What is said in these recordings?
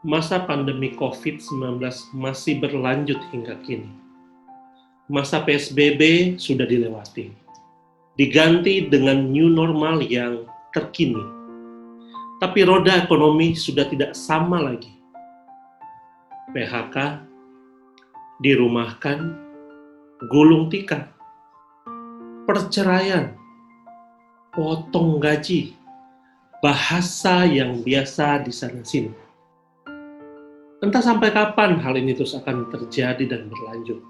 Masa pandemi COVID-19 masih berlanjut hingga kini. Masa PSBB sudah dilewati, diganti dengan new normal yang terkini. Tapi roda ekonomi sudah tidak sama lagi. PHK, dirumahkan, gulung tikar, perceraian, potong gaji, bahasa yang biasa di sana-sini. Entah sampai kapan hal ini terus akan terjadi dan berlanjut.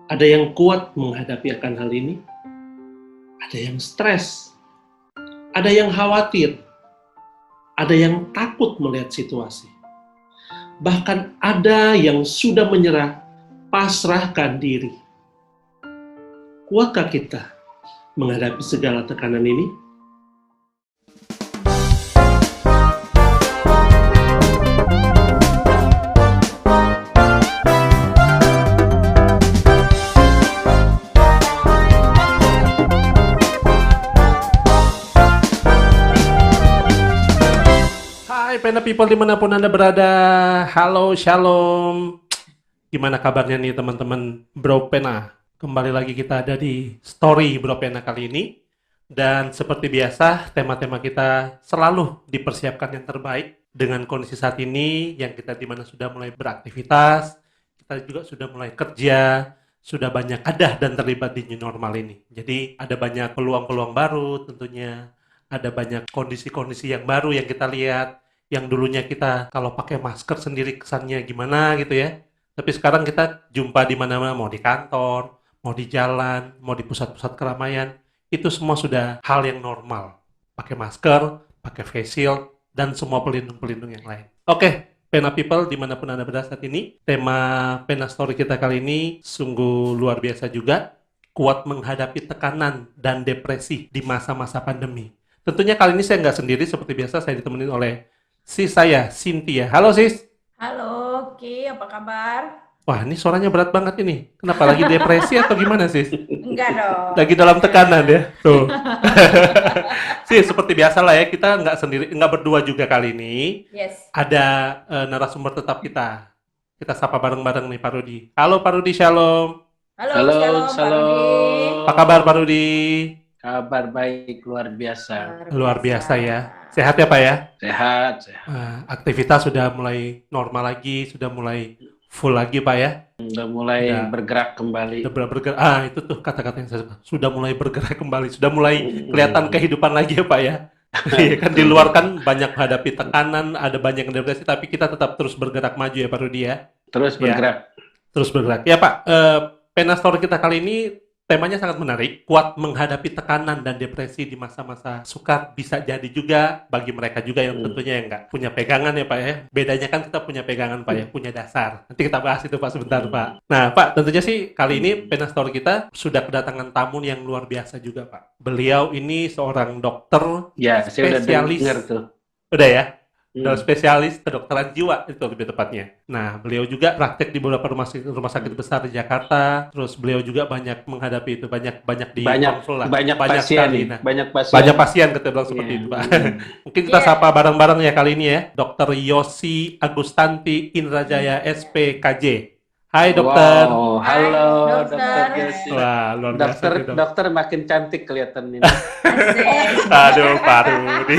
Ada yang kuat menghadapi akan hal ini, ada yang stres, ada yang khawatir, ada yang takut melihat situasi. Bahkan ada yang sudah menyerah, pasrahkan diri. Kuatkah kita menghadapi segala tekanan ini? Hai Pena People dimanapun Anda berada, halo shalom. Gimana kabarnya nih teman-teman Bro Pena? Kembali lagi kita ada di story Bro Pena kali ini. Dan seperti biasa tema-tema kita selalu dipersiapkan yang terbaik. Dengan kondisi saat ini yang kita dimana sudah mulai beraktivitas, kita juga sudah mulai kerja, sudah banyak ada dan terlibat di new normal ini. Jadi ada banyak peluang-peluang baru tentunya, ada banyak kondisi-kondisi yang baru yang kita lihat. Yang dulunya kita kalau pakai masker sendiri kesannya gimana gitu ya. Tapi sekarang kita jumpa di mana-mana, mau di kantor, mau di jalan, mau di pusat-pusat keramaian, itu semua sudah hal yang normal. Pakai masker, pakai face shield, dan semua pelindung-pelindung yang lain. Oke, Pena People dimanapun Anda berada saat ini, tema Pena Story kita kali ini sungguh luar biasa juga, kuat menghadapi tekanan dan depresi di masa-masa pandemi. Tentunya kali ini saya nggak sendiri, seperti biasa saya ditemenin oleh saya, Cynthia. Halo sis. Halo, Ki, apa kabar? Wah, ini suaranya berat banget ini. Kenapa lagi depresi atau gimana sis? Enggak dong. Lagi dalam tekanan ya. Tuh. Sis, seperti biasa lah ya, kita nggak sendiri, nggak berdua juga kali ini. Yes. Ada narasumber tetap kita. Kita sapa bareng-bareng nih Pak Rudi. Halo Pak Rudi, shalom. Halo, shalom, Pak Rudi. Apa kabar Pak Rudi? Kabar baik, luar biasa. Luar biasa ya. Sehat ya Pak ya? Sehat. Aktivitas sudah mulai normal lagi, sudah mulai full lagi Pak ya? Udah mulai bergerak kembali. Sudah bergerak. Itu tuh kata-kata yang saya suka. Sudah mulai bergerak kembali, sudah mulai kelihatan kehidupan lagi ya Pak ya? Kan di luar kan banyak menghadapi tekanan, ada banyak yang depresi, tapi kita tetap terus bergerak maju ya Pak Rudi ya? Terus bergerak. Terus bergerak. Ya Pak, Pena Story kita kali ini temanya sangat menarik, kuat menghadapi tekanan dan depresi di masa-masa sukar, bisa jadi juga bagi mereka juga yang tentunya yang nggak punya pegangan ya Pak ya. Bedanya kan kita punya pegangan Pak ya, punya dasar. Nanti kita bahas itu Pak sebentar Pak. Nah Pak, tentunya sih kali ini Pena Story kita sudah kedatangan tamu yang luar biasa juga Pak. Beliau ini seorang dokter Ya, saya udah spesialis. dengar tuh. Udah ya? Spesialis kedokteran jiwa itu lebih tepatnya. Nah, beliau juga praktek di beberapa rumah sakit besar di Jakarta. Terus beliau juga banyak menghadapi itu, banyak di konsul lah. Banyak pasien sekali. banyak pasien Kita bilang seperti itu Pak. Mungkin kita sapa bareng-bareng ya kali ini ya, Dr. Yosi Agustanti Indrajaya SPKJ. Hai dokter. Wow, halo Hai, dokter Yosi. Wah, luar biasa nih, Dokter makin cantik kelihatan ini. Aduh, Pak Rudi.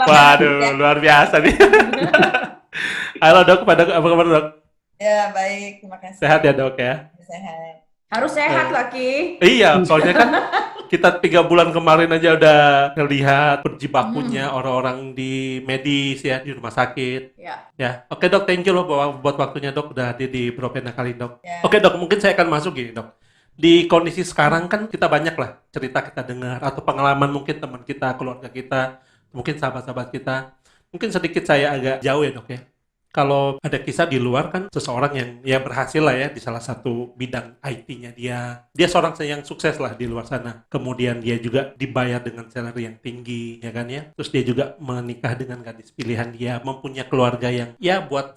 Waduh, luar biasa nih. Halo dok, apa kabar dok? Ya, baik. Terima kasih. Sehat ya dok ya? Sehat. Harus sehat lah, Ki. Iya, soalnya kan kita 3 bulan kemarin aja udah ngelihat berjibakunya orang-orang di medis ya, di rumah sakit. Ya. Oke dok, thank you loh buat waktunya dok, udah hadir di Bro Pena kali ini dok. Ya. Oke dok, mungkin saya akan masuk gini dok. Di kondisi sekarang kan kita banyak lah cerita kita dengar, atau pengalaman mungkin teman kita, keluarga kita, mungkin sahabat-sahabat kita. Mungkin sedikit saya agak jauh ya dok ya. Kalau ada kisah di luar kan seseorang yang ya berhasil lah ya di salah satu bidang IT-nya dia seorang yang sukses lah di luar sana. Kemudian dia juga dibayar dengan salary yang tinggi ya kan ya. Terus dia juga menikah dengan gadis pilihan dia, mempunyai keluarga yang ya buat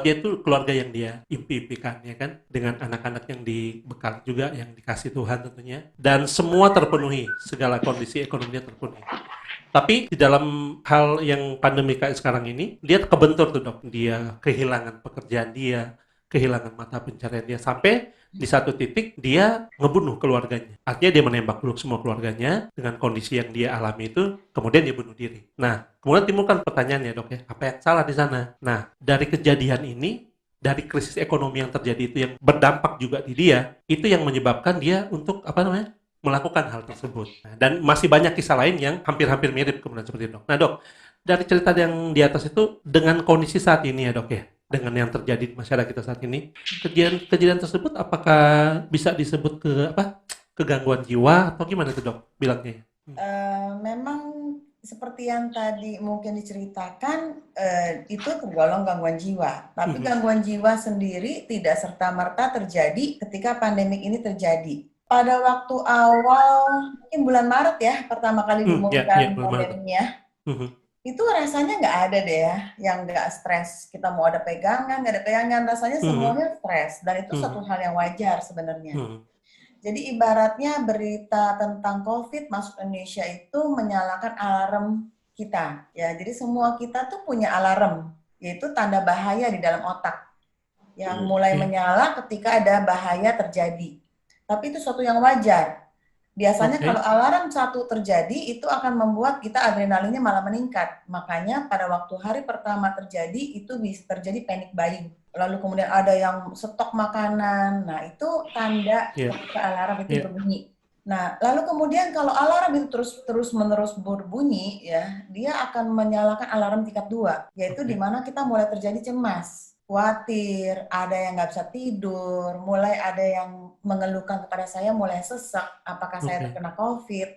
dia itu keluarga yang dia impikan ya kan, dengan anak-anak yang dibekal juga, yang dikasih Tuhan tentunya, dan semua terpenuhi, segala kondisi ekonominya terpenuhi. Tapi di dalam hal yang pandemi kayak sekarang ini, dia kebentur tuh dok. Dia kehilangan pekerjaan dia, kehilangan mata pencarian dia, sampai di satu titik dia ngebunuh keluarganya. Artinya dia menembak dulu semua keluarganya dengan kondisi yang dia alami itu, kemudian dia bunuh diri. Nah, kemudian timbulkan pertanyaannya dok ya, apa yang salah di sana? Nah, dari kejadian ini, dari krisis ekonomi yang terjadi itu yang berdampak juga di dia, itu yang menyebabkan dia untuk melakukan hal tersebut. Nah, dan masih banyak kisah lain yang hampir-hampir mirip kemudian seperti itu dok. Nah dok, dari cerita yang di atas itu dengan kondisi saat ini ya dok ya, dengan yang terjadi di masyarakat kita saat ini, kejadian tersebut apakah bisa disebut kegangguan jiwa atau gimana tuh dok bilangnya? Memang seperti yang tadi mungkin diceritakan, itu tergolong gangguan jiwa. Tapi gangguan jiwa sendiri tidak serta-merta terjadi ketika pandemik ini terjadi. Pada waktu awal, mungkin bulan Maret ya, pertama kali diumumkan pandeminya, itu rasanya nggak ada deh ya, yang nggak stres. Kita mau ada pegangan, nggak ada pegangan, rasanya semuanya stres. Dan itu satu hal yang wajar sebenarnya. Jadi ibaratnya berita tentang COVID masuk Indonesia itu menyalakan alarm kita. Ya, jadi semua kita tuh punya alarm, yaitu tanda bahaya di dalam otak. Yang mulai menyala ketika ada bahaya terjadi. Tapi itu suatu yang wajar. Biasanya kalau alarm satu terjadi, itu akan membuat kita adrenalinnya malah meningkat. Makanya pada waktu hari pertama terjadi, itu bisa terjadi panic buying. Lalu kemudian ada yang stok makanan. Nah, itu tanda ketika alarm itu berbunyi. Nah, lalu kemudian kalau alarm itu terus-menerus berbunyi, ya, dia akan menyalakan alarm tingkat 2, yaitu di mana kita mulai terjadi cemas. Khawatir, ada yang nggak bisa tidur, mulai ada yang mengeluhkan kepada saya mulai sesak, apakah saya terkena COVID,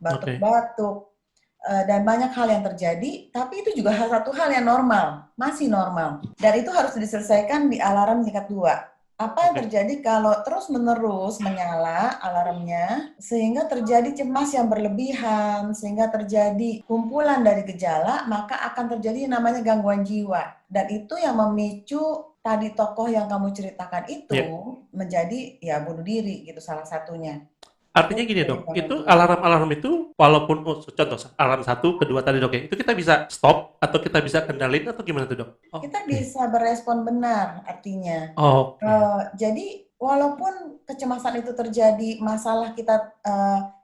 batuk-batuk, dan banyak hal yang terjadi, tapi itu juga satu hal yang normal, masih normal. Dan itu harus diselesaikan di alarm tingkat 2. Apa yang terjadi kalau terus-menerus menyala alarmnya, sehingga terjadi cemas yang berlebihan, sehingga terjadi kumpulan dari gejala, maka akan terjadi yang namanya gangguan jiwa. Dan itu yang memicu tadi tokoh yang kamu ceritakan itu menjadi ya bunuh diri gitu salah satunya. Artinya gini dok, itu alarm-alarm itu walaupun contoh alarm 1, kedua tadi dok ya, itu kita bisa stop atau kita bisa kendalin atau gimana tuh dok? Kita bisa berespon benar artinya. Jadi walaupun kecemasan itu terjadi, masalah kita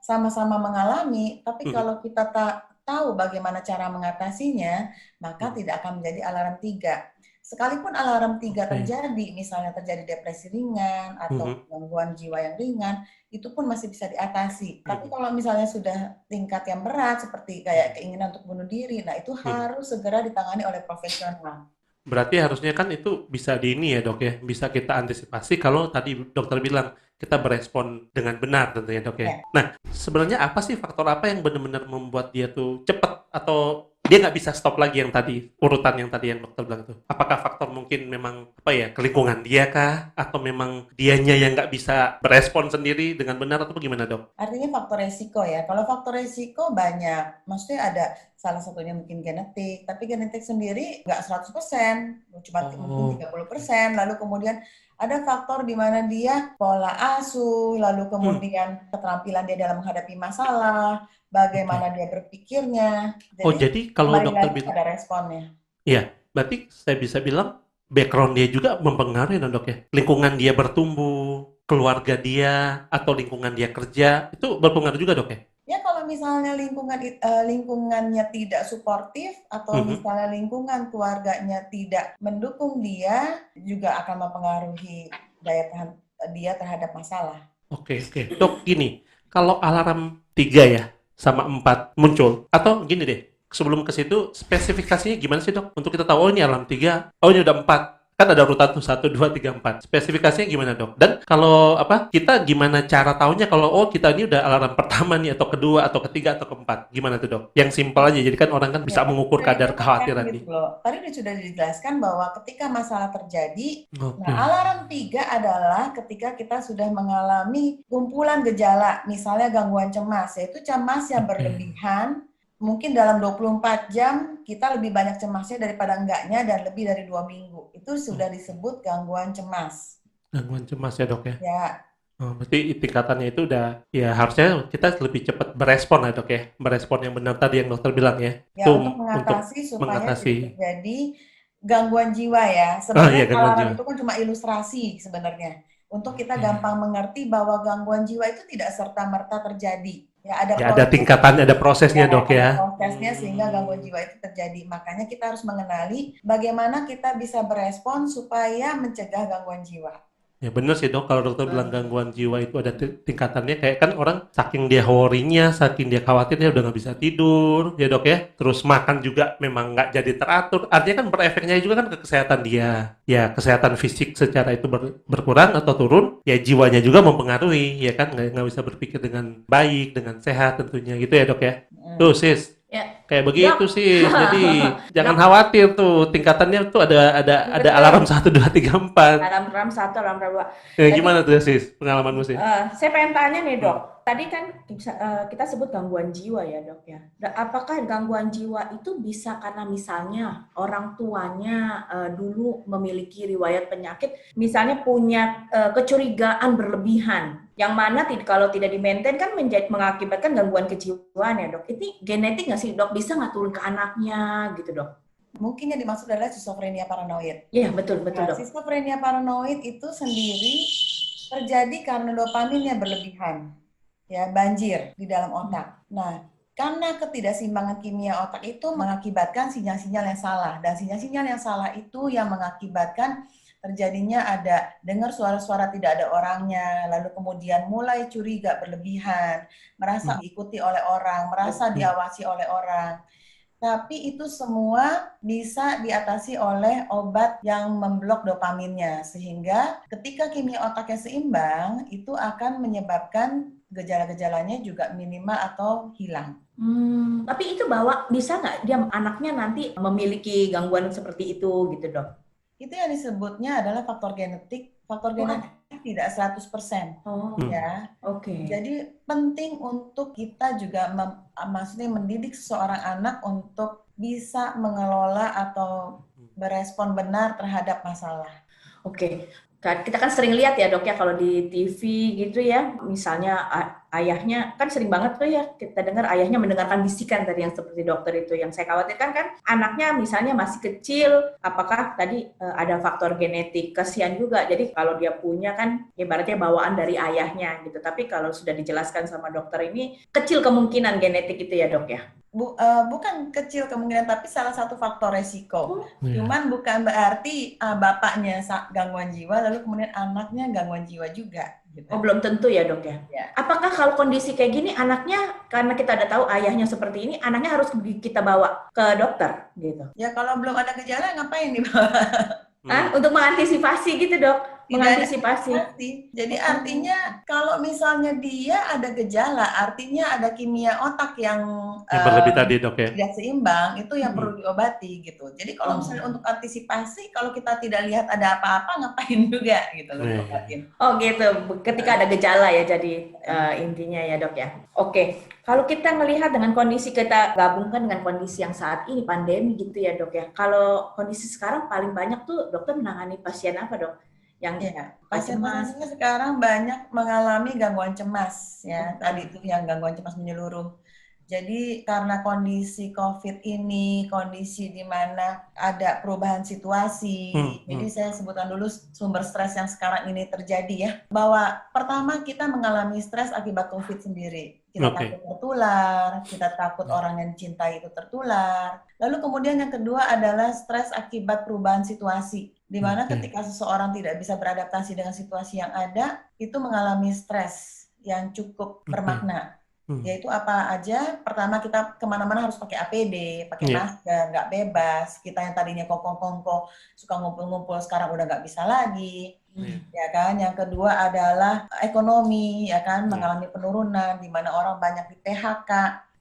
sama-sama mengalami, tapi kalau kita tak tahu bagaimana cara mengatasinya, maka tidak akan menjadi alarm 3. Sekalipun alarm 3 terjadi, misalnya terjadi depresi ringan atau gangguan jiwa yang ringan, itu pun masih bisa diatasi. Tapi kalau misalnya sudah tingkat yang berat, seperti kayak keinginan untuk bunuh diri, nah itu harus segera ditangani oleh profesional. Berarti harusnya kan itu bisa ya dok ya, bisa kita antisipasi kalau tadi dokter bilang kita berespon dengan benar tentunya dok ya. Nah, sebenarnya apa sih faktor apa yang benar-benar membuat dia tuh cepat atau dia nggak bisa stop lagi yang tadi, urutan yang tadi yang dokter bilang itu? Apakah faktor mungkin memang kelingkungan dia kah? Atau memang dianya yang nggak bisa berespon sendiri dengan benar atau bagaimana dok? Artinya faktor resiko ya. Kalau faktor resiko banyak, maksudnya ada salah satunya mungkin genetik, tapi genetik sendiri nggak 100%, cuma mungkin 30%, lalu kemudian ada faktor di mana dia pola asuh, lalu kemudian keterampilan dia dalam menghadapi masalah, bagaimana dia berpikirnya. Jadi kalau dokter bilang ada responnya. Iya, berarti saya bisa bilang background dia juga mempengaruhi dok ya. Lingkungan dia bertumbuh, keluarga dia, atau lingkungan dia kerja, itu berpengaruh juga dok ya? Ya kalau misalnya lingkungannya tidak suportif atau misalnya lingkungan keluarganya tidak mendukung dia, juga akan mempengaruhi daya tahan dia terhadap masalah. Oke. Dok, gini, kalau alarm 3 ya sama 4 muncul, atau gini deh, sebelum ke situ spesifikasinya gimana sih dok? Untuk kita tahu ini alarm 3, ini udah 4. Kan ada urutan tuh 1, 2, 3, 4. Spesifikasinya gimana dok? Dan kalau kita gimana cara taunya kalau kita ini udah alarm pertama nih atau kedua atau ketiga atau keempat? Gimana tuh dok? Yang simpel aja. Jadi kan orang kan bisa mengukur kadar kekhawatiran nih. Tadi sudah dijelaskan bahwa ketika masalah terjadi, nah alarm 3 adalah ketika kita sudah mengalami kumpulan gejala, misalnya gangguan cemas, yaitu cemas yang berlebihan. Mungkin dalam 24 jam kita lebih banyak cemasnya daripada enggaknya dan lebih dari 2 minggu. Itu sudah disebut gangguan cemas. Gangguan cemas ya dok ya? Ya. Oh, berarti tingkatannya itu udah, ya harusnya kita lebih cepat berespon ya dok ya, berespon yang benar tadi yang dokter bilang ya, Ya, itu untuk mengatasi supaya tidak mengatasi. terjadi gangguan jiwa ya. Oh iya, Sebenarnya gangguan alarm jiwa. itu kan cuma ilustrasi sebenarnya. Untuk kita Oke. gampang mengerti bahwa gangguan jiwa itu tidak serta-merta terjadi. Ya, ada Ya ada proses, tingkatannya, ada prosesnya ya, dok ada ya. prosesnya sehingga gangguan jiwa itu terjadi. Makanya kita harus mengenali bagaimana kita bisa berespon supaya mencegah gangguan jiwa. Ya bener sih dok, kalau dokter bilang gangguan jiwa itu ada tingkatannya, kayak kan orang saking dia worry-nya, saking dia khawatirnya udah nggak bisa tidur, ya dok ya. Terus makan juga memang nggak jadi teratur, artinya kan berefeknya juga kan ke kesehatan dia. Ya kesehatan fisik secara itu berkurang atau turun, ya jiwanya juga mempengaruhi, ya kan nggak bisa berpikir dengan baik, dengan sehat tentunya gitu ya dok ya. Tuh sis, Ya, kayak dok. begitu sih. Jadi jangan Dok, khawatir tuh tingkatannya tuh ada betul. alarm 1 2 3 4. Alarm RAM 1, alarm RAM 2. Ya, Tadi gimana tuh sis pengalamanmu sih? saya pengen tanya nih dok, tadi kan kita sebut gangguan jiwa ya dok ya. Apakah gangguan jiwa itu bisa karena misalnya orang tuanya dulu memiliki riwayat penyakit, misalnya punya kecurigaan berlebihan, yang mana kalau tidak di-maintain kan mengakibatkan gangguan kejiwaan ya dok. Ini genetik nggak sih dok? Bisa nggak turun ke anaknya gitu dok? Mungkin yang dimaksud adalah skizofrenia paranoid. Iya betul betul Nah, dok. skizofrenia paranoid itu sendiri terjadi karena dopaminnya berlebihan, ya banjir di dalam otak. Nah, karena ketidakseimbangan kimia otak itu mengakibatkan sinyal-sinyal yang salah, dan sinyal-sinyal yang salah itu yang mengakibatkan terjadinya ada dengar suara-suara tidak ada orangnya, lalu kemudian mulai curiga berlebihan, merasa diikuti oleh orang, merasa diawasi oleh orang. Tapi itu semua bisa diatasi oleh obat yang memblok dopaminnya, sehingga ketika kimia otaknya seimbang, itu akan menyebabkan gejala-gejalanya juga minimal atau hilang. Tapi itu bisa nggak dia anaknya nanti memiliki gangguan seperti itu gitu dok? Itu yang disebutnya adalah faktor genetik. Faktor genetik tidak 100%. Ya. Oke. Jadi penting untuk kita juga maksudnya mendidik seseorang anak untuk bisa mengelola atau berespon benar terhadap masalah. Oke. Kita kan sering lihat ya dok ya kalau di TV gitu ya, misalnya ayahnya kan sering banget tuh ya kita dengar ayahnya mendengarkan bisikan tadi yang seperti dokter itu. Yang saya khawatirkan kan anaknya misalnya masih kecil, apakah tadi ada faktor genetik, kasihan juga. Jadi kalau dia punya kan ibaratnya bawaan dari ayahnya gitu. Tapi kalau sudah dijelaskan sama dokter ini kecil kemungkinan genetik itu ya dok ya. Bukan kecil kemungkinan, tapi salah satu faktor resiko. Cuman bukan berarti bapaknya gangguan jiwa, lalu kemudian anaknya gangguan jiwa juga. Gitu. Oh, belum tentu ya dok ya? Ya. Apakah kalau kondisi kayak gini anaknya, karena kita udah tahu ayahnya seperti ini, anaknya harus kita bawa ke dokter gitu? Ya kalau belum ada gejala ngapain dibawa? Untuk mengantisipasi gitu dok? Mengantisipasi. Jadi artinya kalau misalnya dia ada gejala, artinya ada kimia otak yang berlebih tadi dok ya, tidak seimbang, itu yang perlu diobati gitu. Jadi kalau misalnya untuk antisipasi, kalau kita tidak lihat ada apa-apa, ngapain juga gitu loh diobatin. Oh gitu, ketika ada gejala ya jadi intinya ya dok ya. Oke, kalau kita melihat dengan kondisi, kita gabungkan dengan kondisi yang saat ini pandemi gitu ya dok ya. Kalau kondisi sekarang paling banyak tuh dokter menangani pasien apa dok? Yang pasien-pasiennya sekarang banyak mengalami gangguan cemas ya. Tadi itu yang gangguan cemas menyeluruh. Jadi karena kondisi COVID ini, kondisi di mana ada perubahan situasi, jadi saya sebutkan dulu sumber stres yang sekarang ini terjadi ya. Bahwa pertama kita mengalami stres akibat COVID sendiri. Kita takut tertular, kita takut orang yang dicintai itu tertular. Lalu kemudian yang kedua adalah stres akibat perubahan situasi. Di mana ketika seseorang tidak bisa beradaptasi dengan situasi yang ada, itu mengalami stres yang cukup bermakna. Yaitu apa aja, pertama kita kemana-mana harus pakai APD, pakai masker, nggak bebas. Kita yang tadinya kongko-kongko, suka ngumpul-ngumpul, sekarang udah nggak bisa lagi. Ya kan, yang kedua adalah ekonomi, ya kan, mengalami penurunan, di mana orang banyak di PHK.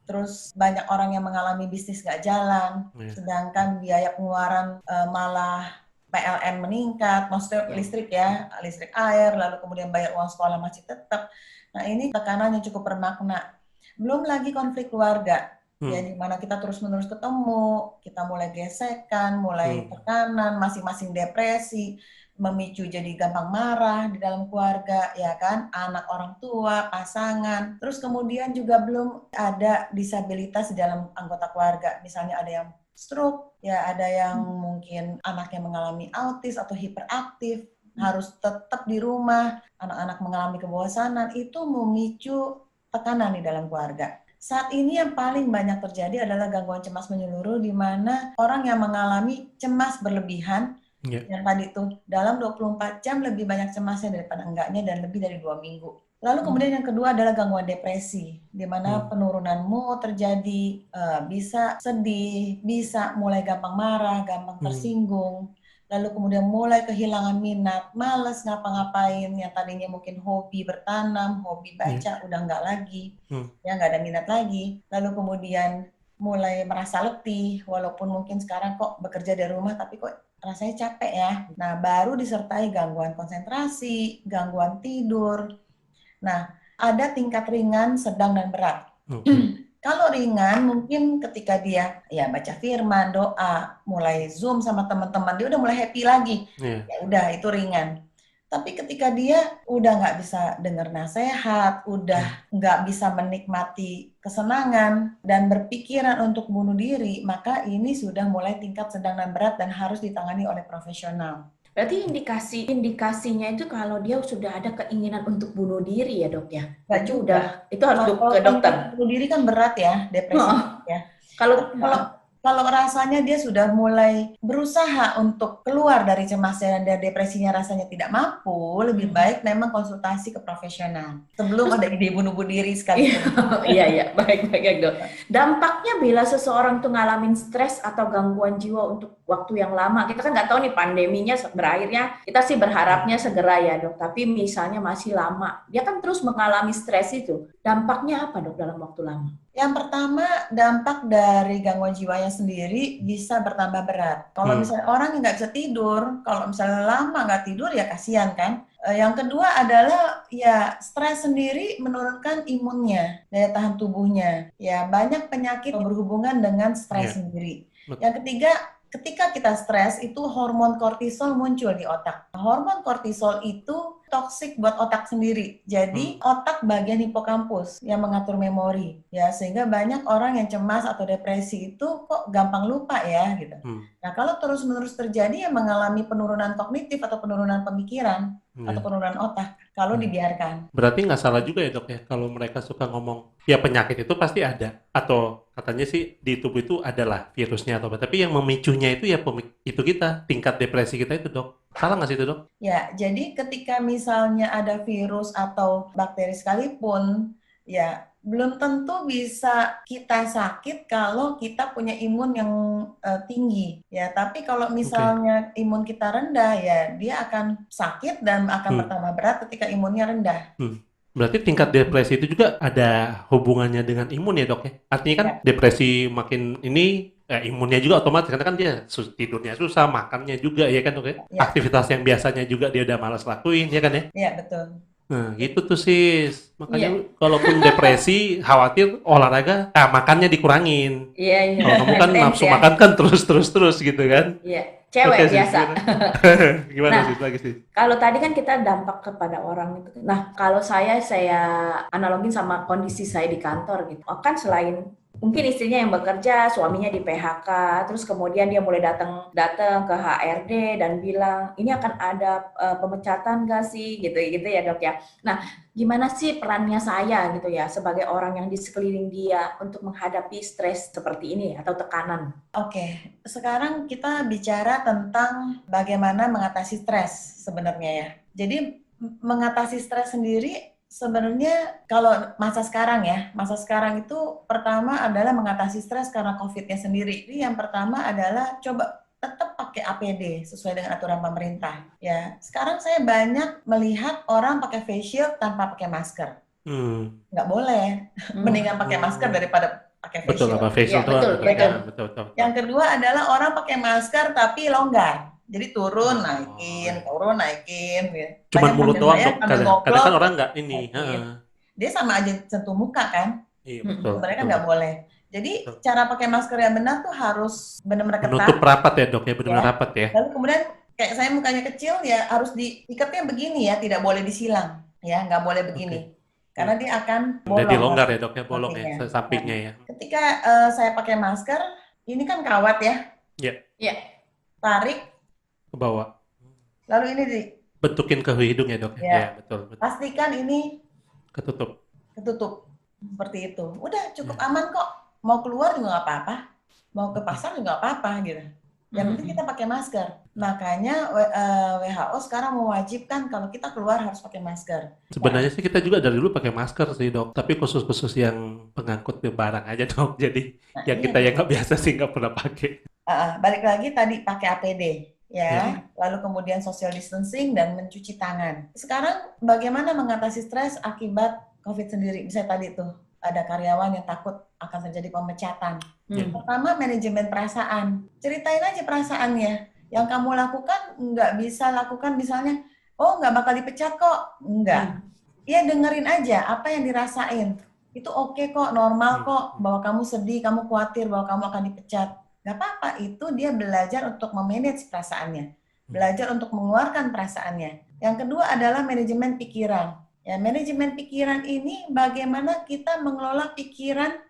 Terus banyak orang yang mengalami bisnis nggak jalan, sedangkan biaya pengeluaran malah PLN meningkat, maksudnya listrik ya, listrik air, lalu kemudian bayar uang sekolah masih tetap. Nah ini tekanan yang cukup bermakna. Belum lagi konflik keluarga. Ya, di mana kita terus-menerus ketemu, kita mulai gesekan, mulai tekanan, masing-masing depresi, memicu jadi gampang marah di dalam keluarga, ya kan? Anak orang tua, pasangan. Terus kemudian juga belum ada disabilitas di dalam anggota keluarga. Misalnya ada yang stroke, ya ada yang mungkin anaknya mengalami autis atau hiperaktif, harus tetap di rumah, anak-anak mengalami kebosanan, itu memicu tekanan di dalam keluarga. Saat ini yang paling banyak terjadi adalah gangguan cemas menyeluruh, di mana orang yang mengalami cemas berlebihan, yang tadi itu dalam 24 jam lebih banyak cemasnya daripada enggaknya dan lebih dari 2 minggu. Lalu kemudian yang kedua adalah gangguan depresi, di mana penurunan mood terjadi, bisa sedih, bisa mulai gampang marah, gampang tersinggung, lalu kemudian mulai kehilangan minat, malas ngapa-ngapain, yang tadinya mungkin hobi bertanam, hobi baca, udah enggak lagi, ya enggak ada minat lagi, lalu kemudian mulai merasa letih, walaupun mungkin sekarang kok bekerja dari rumah, tapi kok rasanya capek ya. Nah, baru disertai gangguan konsentrasi, gangguan tidur. Nah, ada tingkat ringan, sedang, dan berat. Kalau ringan, mungkin ketika dia ya baca firman, doa, mulai Zoom sama teman-teman, dia udah mulai happy lagi. Ya udah, itu ringan. Tapi ketika dia udah nggak bisa dengar nasihat, udah nggak bisa menikmati kesenangan, dan berpikiran untuk bunuh diri, maka ini sudah mulai tingkat sedang dan berat dan harus ditangani oleh profesional. Berarti indikasinya itu kalau dia sudah ada keinginan untuk bunuh diri ya dok ya? Nggak juga. Itu harus ke dokter. Bunuh diri kan berat ya, depresi ya. Kalau rasanya dia sudah mulai berusaha untuk keluar dari cemasnya dan depresinya rasanya tidak mampu, lebih baik memang konsultasi ke profesional sebelum ada ide bunuh diri sekali. Iya, baik dok. Dampaknya bila seseorang tuh ngalamin stres atau gangguan jiwa untuk waktu yang lama, kita kan nggak tahu nih pandeminya berakhirnya, kita sih berharapnya segera ya dok, tapi misalnya masih lama, dia kan terus mengalami stres itu, dampaknya apa dok dalam waktu lama? Yang pertama, dampak dari gangguan jiwanya sendiri bisa bertambah berat. Kalau misalnya orang yang nggak bisa tidur, kalau misalnya lama nggak tidur ya kasihan kan. Yang kedua adalah ya stres sendiri menurunkan imunnya, daya tahan tubuhnya. Ya banyak penyakit berhubungan dengan stres sendiri. Yang ketiga, ketika kita stres itu hormon kortisol muncul di otak. Hormon kortisol itu toksik buat otak sendiri. Jadi otak bagian hipokampus yang mengatur memori. Ya, sehingga banyak orang yang cemas atau depresi itu kok gampang lupa ya gitu. Nah, kalau terus-menerus terjadi yang mengalami penurunan kognitif atau penurunan pemikiran atau penurunan otak kalau dibiarkan. Berarti nggak salah juga ya dok ya kalau mereka suka ngomong ya penyakit itu pasti ada, atau katanya sih di tubuh itu adalah virusnya atau apa, tapi yang memicunya itu ya itu kita, tingkat depresi kita itu dok. Salah nggak sih itu dok? Ya, jadi ketika misalnya ada virus atau bakteri sekalipun, ya belum tentu bisa kita sakit kalau kita punya imun yang tinggi. Ya, tapi kalau misalnya imun kita rendah, ya dia akan sakit dan akan bertambah berat ketika imunnya rendah. Berarti tingkat depresi itu juga ada hubungannya dengan imun ya dok ya? Artinya kan depresi makin ini, imunnya juga otomatis, karena kan dia tidurnya susah, makannya juga ya kan dok ya? Aktivitas yang biasanya juga dia udah malas lakuin ya kan ya? Iya, betul. Nah gitu tuh sis, makanya kalaupun depresi khawatir olahraga, makannya dikurangin. Iya. Kalau kamu kan nafsu makan kan terus gitu kan? Iya, cewek biasa. Gimana sis lagi sih? Kalau tadi kan kita dampak kepada orang itu. Nah, kalau saya analogin sama kondisi saya di kantor gitu. Kan selain mungkin istrinya yang bekerja, suaminya di PHK, terus kemudian dia mulai datang ke HRD dan bilang, ini akan ada pemecatan nggak sih, gitu ya dok ya. Nah, gimana sih perannya saya gitu ya, sebagai orang yang di sekeliling dia untuk menghadapi stres seperti ini atau tekanan? Oke, sekarang kita bicara tentang bagaimana mengatasi stres sebenarnya ya. Jadi mengatasi stres sendiri sebenarnya kalau masa sekarang itu pertama adalah mengatasi stres karena COVID-nya sendiri. Ini yang pertama adalah coba tetap pakai APD sesuai dengan aturan pemerintah. Ya, sekarang saya banyak melihat orang pakai face shield tanpa pakai masker. Nggak boleh. Mendingan pakai masker daripada pakai face shield. Betul. Yang kedua adalah orang pakai masker tapi longgar. Jadi turun naikin. Cuman mulut doang dok. Kadang kan orang nggak ini. Dia sama aja sentuh muka kan. Iya betul. Sebenarnya kan nggak boleh. Jadi Betul. cara pakai masker yang benar tuh harus benar-benar Menutup ketat rapat ya dok ya, benar-benar ya. rapat ya. Lalu kemudian kayak saya mukanya kecil ya harus diikatnya begini ya, tidak boleh disilang ya, nggak boleh begini. Karena dia akan Jadi bolong longgar ya dok ya, bolong ya, sampingnya. sampingnya Nah, ya. ketika saya pakai masker, ini kan kawat ya, Ya, Ya, tarik, ke bawah. lalu ini Bentukin ke hidung ya dok ya. Ya. Ya, betul, betul. pastikan ini Ketutup. ketutup seperti itu. Udah cukup Ya. aman kok. Mau keluar juga nggak apa-apa, mau ke pasar juga nggak apa-apa gitu. Yang penting kita pakai masker. Makanya WHO sekarang mewajibkan kalau kita keluar harus pakai masker. Sebenarnya sih kita juga dari dulu pakai masker sih dok, tapi khusus-khusus yang pengangkut barang aja dok. Jadi Nah, yang iya. kita yang nggak biasa sih nggak pernah pakai. Balik lagi tadi pakai APD ya, Ya. lalu kemudian social distancing dan mencuci tangan. Sekarang bagaimana mengatasi stres akibat COVID sendiri? Misalnya tadi tuh ada karyawan yang takut akan terjadi pemecatan. Ya. Pertama, manajemen perasaan. Ceritain aja perasaannya. Yang kamu lakukan nggak bisa lakukan misalnya, oh nggak bakal dipecat kok. Enggak. Ya dengerin aja apa yang dirasain. Itu oke kok, normal kok. Bahwa kamu sedih, kamu khawatir bahwa kamu akan dipecat. Nggak apa-apa, itu dia belajar untuk memanage perasaannya. Belajar untuk mengeluarkan perasaannya. Yang kedua adalah manajemen pikiran. Ya, manajemen pikiran ini bagaimana kita mengelola pikiran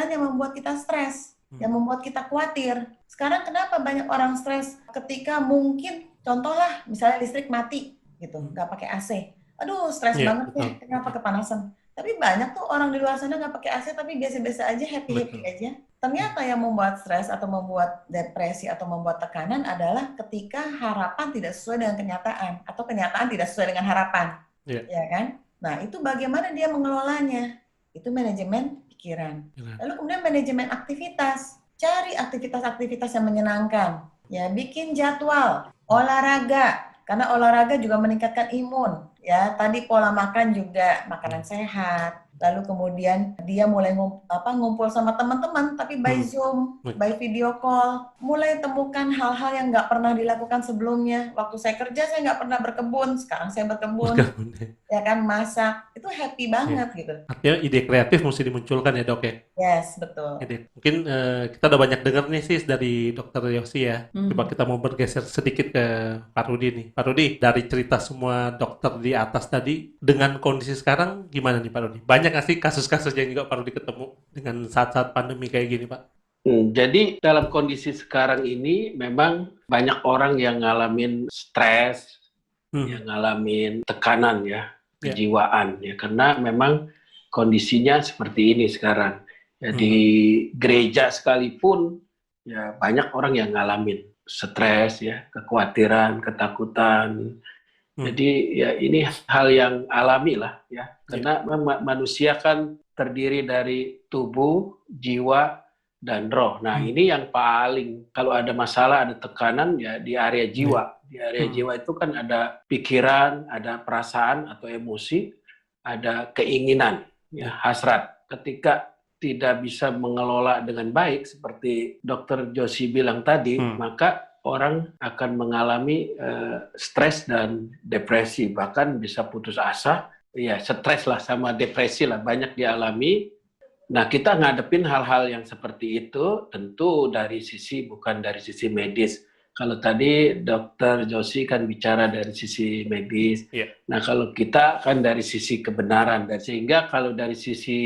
yang membuat kita stres, yang membuat kita khawatir. Sekarang kenapa banyak orang stres ketika mungkin, contohlah misalnya listrik mati, gitu, nggak pakai AC. Aduh, stres banget ya, kenapa kepanasan. Tapi banyak tuh orang di luar sana nggak pakai AC, tapi biasa-biasa aja, happy-happy aja. Ternyata yang membuat stres atau membuat depresi atau membuat tekanan adalah ketika harapan tidak sesuai dengan kenyataan, atau kenyataan tidak sesuai dengan harapan. Ya kan? Nah, itu bagaimana dia mengelolanya? Itu manajemen pikiran. Lalu kemudian manajemen aktivitas. Cari aktivitas-aktivitas yang menyenangkan. Ya, bikin jadwal olahraga. Karena olahraga juga meningkatkan imun. Ya, tadi pola makan juga makanan sehat. Lalu kemudian dia mulai ngumpul sama teman-teman, tapi by Zoom, by video call. Mulai temukan hal-hal yang nggak pernah dilakukan sebelumnya. Waktu saya kerja, saya nggak pernah berkebun. Sekarang saya berkebun. Ya kan, masak. Itu happy banget gitu. Artinya ide kreatif mesti dimunculkan ya dok ya? Yes, betul. Mungkin kita udah banyak dengar nih sis dari Dokter Yosi ya. Coba kita mau bergeser sedikit ke Pak Rudi nih. Pak Rudi, dari cerita semua dokter di atas tadi, dengan kondisi sekarang gimana nih Pak Rudi? Banyak nggak sih kasus-kasus yang juga Pak Rudi ketemu dengan saat-saat pandemi kayak gini Pak? Jadi dalam kondisi sekarang ini memang banyak orang yang ngalamin stres, yang ngalamin tekanan ya, kejiwaan ya, karena memang kondisinya seperti ini sekarang. Ya, di gereja sekalipun ya banyak orang yang ngalamin stres ya, kekhawatiran, ketakutan. Jadi ya ini hal yang alami lah ya, karena manusia kan terdiri dari tubuh, jiwa, dan roh. Nah ini yang paling, kalau ada masalah, ada tekanan ya di area jiwa. Di area jiwa itu kan ada pikiran, ada perasaan atau emosi, ada keinginan, ya hasrat. Ketika tidak bisa mengelola dengan baik seperti Dr. Joshi bilang tadi, maka orang akan mengalami stres dan depresi, bahkan bisa putus asa. Ya, stres lah sama depresi lah banyak dialami. Nah, kita ngadepin hal-hal yang seperti itu tentu dari sisi, bukan dari sisi medis. Kalau tadi Dr. Joshi kan bicara dari sisi medis. Nah, kalau kita kan dari sisi kebenaran. Sehingga kalau dari sisi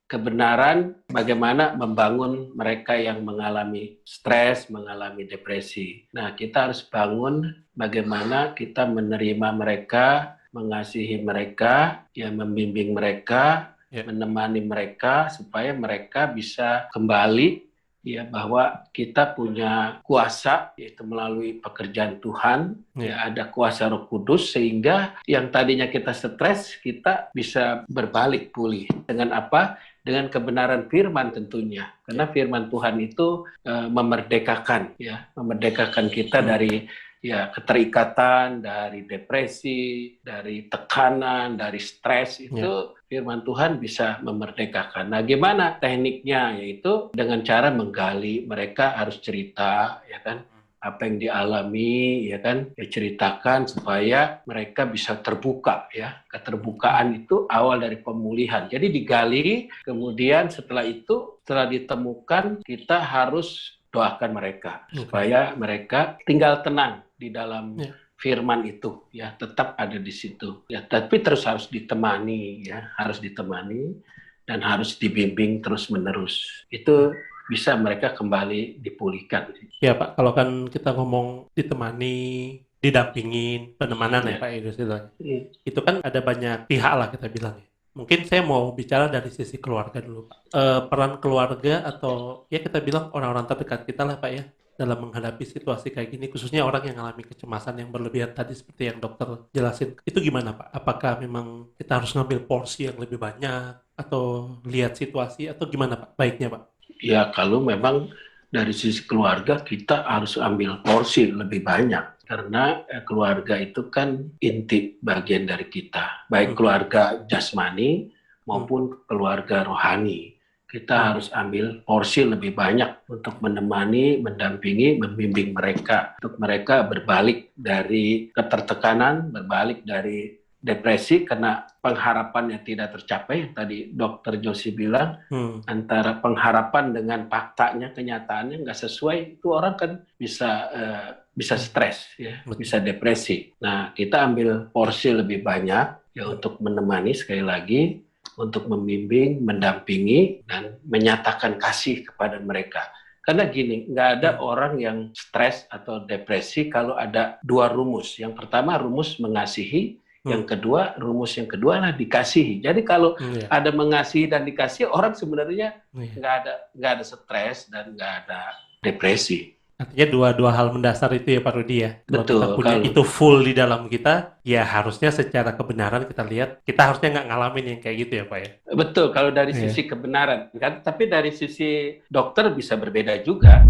kebenaran, bagaimana membangun mereka yang mengalami stres, mengalami depresi. Nah, kita harus bangun bagaimana kita menerima mereka, mengasihi mereka, ya membimbing mereka, menemani mereka supaya mereka bisa kembali ya bahwa kita punya kuasa yaitu melalui pekerjaan Tuhan, ya ada kuasa Roh Kudus sehingga yang tadinya kita stres kita bisa berbalik pulih. Dengan apa? Dengan kebenaran firman tentunya. Karena firman Tuhan itu memerdekakan ya, memerdekakan kita dari ya keterikatan, dari depresi, dari tekanan, dari stres itu firman Tuhan bisa memerdekakan. Nah, gimana tekniknya? Yaitu dengan cara menggali, mereka harus cerita, ya kan? apa yang dialami, ya kan, ya ceritakan supaya mereka bisa terbuka, ya. Keterbukaan itu awal dari pemulihan. Jadi digali, kemudian setelah ditemukan, kita harus doakan mereka supaya mereka tinggal tenang di dalam firman itu, ya, tetap ada di situ, ya. Tapi terus harus ditemani, ya, harus ditemani dan harus dibimbing terus-menerus. Itu bisa mereka kembali dipulihkan. Ya Pak, kalau kan kita ngomong ditemani, didampingin, penemanan ya Pak, itu kan ada banyak pihak lah kita bilang ya. Mungkin saya mau bicara dari sisi keluarga dulu Pak. Peran keluarga atau ya kita bilang orang-orang terdekat kita lah Pak ya, dalam menghadapi situasi kayak gini, khususnya orang yang mengalami kecemasan yang berlebihan tadi seperti yang dokter jelasin. Itu gimana Pak? Apakah memang kita harus ngambil porsi yang lebih banyak atau lihat situasi atau gimana Pak? Baiknya Pak? Ya, kalau memang dari sisi keluarga kita harus ambil porsi lebih banyak karena keluarga itu kan inti bagian dari kita, baik keluarga jasmani maupun keluarga rohani. Kita harus ambil porsi lebih banyak untuk menemani, mendampingi, membimbing mereka untuk mereka berbalik dari ketertekanan, berbalik dari depresi karena pengharapan yang tidak tercapai. Tadi Dokter Josie bilang antara pengharapan dengan faktanya, kenyataannya nggak sesuai, itu orang kan bisa stres, ya, bisa depresi. Nah, kita ambil porsi lebih banyak ya untuk menemani, sekali lagi untuk membimbing, mendampingi dan menyatakan kasih kepada mereka. Karena gini, nggak ada orang yang stres atau depresi kalau ada dua rumus. Yang pertama rumus mengasihi. Yang kedua, rumus yang kedua adalah dikasihi. Jadi kalau ada mengasihi dan dikasihi, orang sebenarnya nggak ada stres dan nggak ada depresi. Artinya dua hal mendasar itu ya Pak Rudi ya. Kalau Betul, kita punya itu full di dalam kita, ya harusnya secara kebenaran kita lihat, kita harusnya nggak ngalamin yang kayak gitu ya Pak ya. Betul, kalau dari sisi kebenaran kan. Tapi dari sisi dokter bisa berbeda juga.